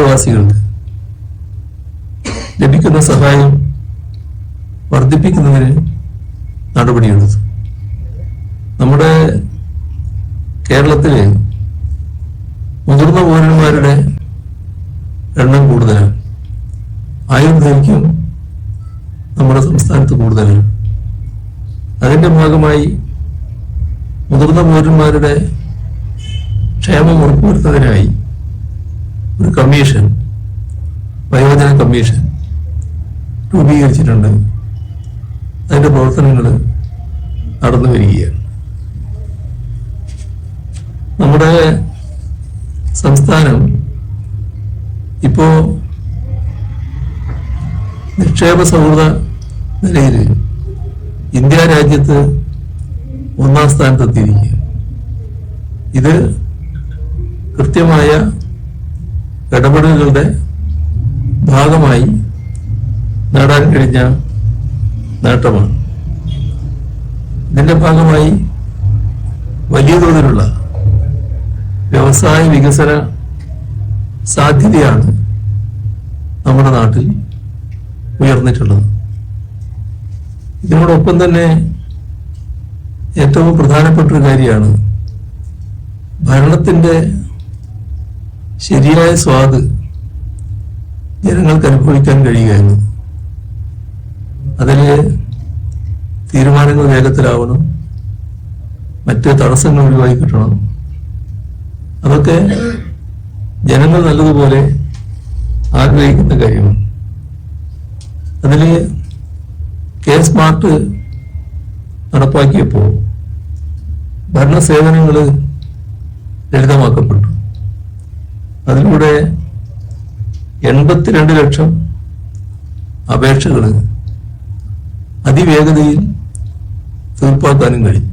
അന്തേവാസികൾക്ക് ലഭിക്കുന്ന സഹായം വർദ്ധിപ്പിക്കുന്നതിന് നടപടിയെടുത്തു. നമ്മുടെ കേരളത്തില് മുതിർന്ന പൗരന്മാരുടെ എണ്ണം കൂടുതലാണ്. ആയുർദൈർഘ്യം നമ്മുടെ സംസ്ഥാനത്ത് കൂടുതലാണ്. അതിന്റെ ഭാഗമായി മുതിർന്ന പൗരന്മാരുടെ ക്ഷേമം ഉറപ്പുവരുത്തുന്നതിനായി ഒരു കമ്മീഷൻ, വയോജന കമ്മീഷൻ രൂപീകരിച്ചിട്ടുണ്ട്. അതിന്റെ പ്രവർത്തനങ്ങൾ നടന്നു വരികയാണ്. നമ്മുടെ സംസ്ഥാനം ഇപ്പോ നിക്ഷേപ സൗഹൃദ നിലയിൽ ഇന്ത്യ രാജ്യത്ത് 1-ാം സ്ഥാനത്തെത്തിയിരിക്കുക. ഇത് കൃത്യമായ ഇടപെടലുകളുടെ ഭാഗമായി നേടാൻ കഴിഞ്ഞ നേട്ടമാണ്. ഇതിന്റെ ഭാഗമായി വലിയ തോതിലുള്ള വ്യവസായ വികസന സാധ്യതയാണ് നമ്മുടെ നാട്ടിൽ ഉയർന്നിട്ടുള്ളത്. ഇതിനോടൊപ്പം തന്നെ ഏറ്റവും പ്രധാനപ്പെട്ട ഒരു കാര്യമാണ് ഭരണത്തിന്റെ ശരിയായ സ്വാദ് ജനങ്ങൾക്ക് അനുഭവിക്കാൻ കഴിയുക എന്നത്. അതിൽ തീരുമാനങ്ങൾ വേഗത്തിലാവണം, മറ്റ് തടസ്സങ്ങൾ ഒഴിവായി കിട്ടണം. അതൊക്കെ ജനങ്ങൾ നല്ലതുപോലെ ആഗ്രഹിക്കുന്ന കാര്യമാണ്. അതിൽ കെ സ്മാർട്ട് നടപ്പാക്കിയപ്പോൾ ഭരണ സേവനങ്ങൾ ലളിതമാക്കപ്പെട്ടു. അതിലൂടെ 82 ലക്ഷം അപേക്ഷകൾ അതിവേഗതയിൽ തീർപ്പാക്കാനും കഴിയും.